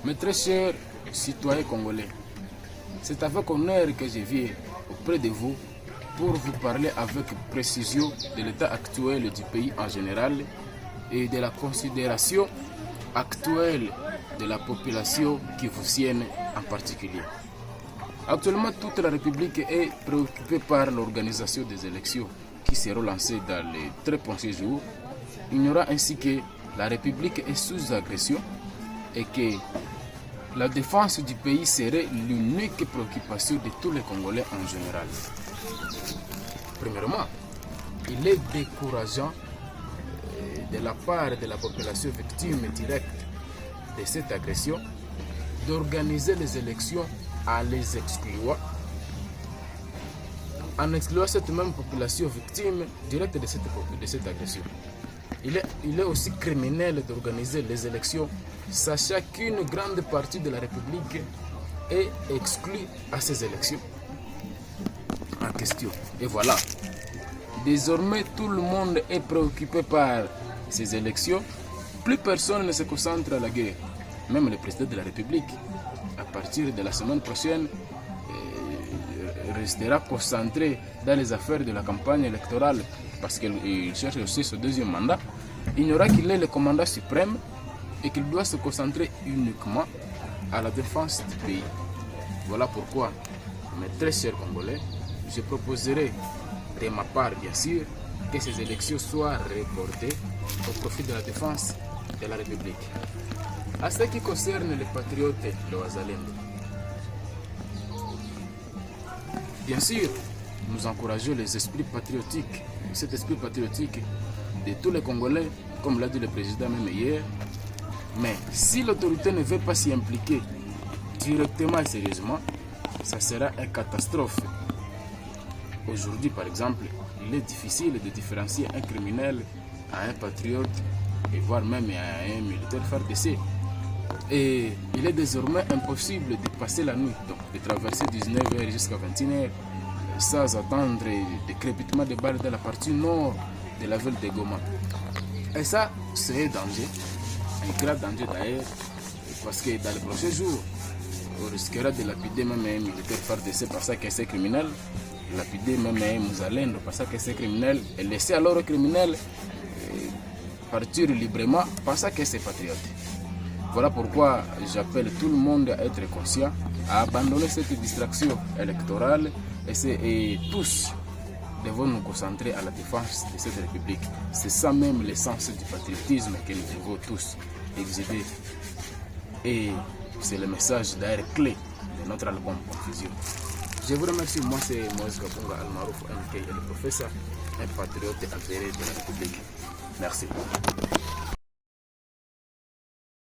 Mes très chers citoyens congolais, c'est avec honneur que je viens auprès de vous pour vous parler avec précision de l'état actuel du pays en général et de la considération actuelle de la population kivusienne en particulier. Actuellement, toute la République est préoccupée par l'organisation des élections qui seront lancées dans les très prochains jours. Ignorant ainsi que la République est sous agression et que la défense du pays serait l'unique préoccupation de tous les Congolais en général. Premièrement, il est décourageant de la part de la population victime directe de cette agression d'organiser les élections en les excluant, cette même population victime directe de cette agression. Il est aussi criminel d'organiser les élections, sachant qu'une grande partie de la République est exclue à ces élections en question. Et voilà, désormais tout le monde est préoccupé par ces élections. Plus personne ne se concentre à la guerre. Même le président de la République, à partir de la semaine prochaine, restera concentré dans les affaires de la campagne électorale parce qu'il cherche aussi son deuxième mandat. Ignorant qu'il est le commandant suprême et qu'il doit se concentrer uniquement à la défense du pays. Voilà pourquoi, mes très chers Congolais, je proposerai de ma part, bien sûr, que ces élections soient reportées au profit de la défense de la République. À ce qui concerne les patriotes, le Wazalendo, bien sûr, nous encourageons les esprits patriotiques, cet esprit patriotique de tous les Congolais, comme l'a dit le président même hier. Mais si l'autorité ne veut pas s'y impliquer directement et sérieusement, ça sera une catastrophe. Aujourd'hui, par exemple, il est difficile de différencier un criminel à un patriote et voire même à un militaire FARDC. Et il est désormais impossible de passer la nuit, donc de traverser 19h jusqu'à 21h sans attendre des crépitements de balles dans la partie nord de la ville de Goma. Et ça, c'est un danger, un grave danger d'ailleurs, parce que dans les prochains jours, on risquera de lapider même un militaire FARDC parce que c'est criminel, lapider même un Muzalendo parce que c'est criminel, et laisser alors le criminel partir librement parce que c'est patriote. Voilà pourquoi j'appelle tout le monde à être conscient, à abandonner cette distraction électorale et tous devons nous concentrer à la défense de cette République. C'est ça même l'essence du patriotisme que nous devons tous exhiber. Et c'est le message d'ailleurs clé de notre album Confusion. Je vous remercie, moi c'est Moïse Kabunga Almarouf MK, le professeur, un patriote avéré de la République. Merci.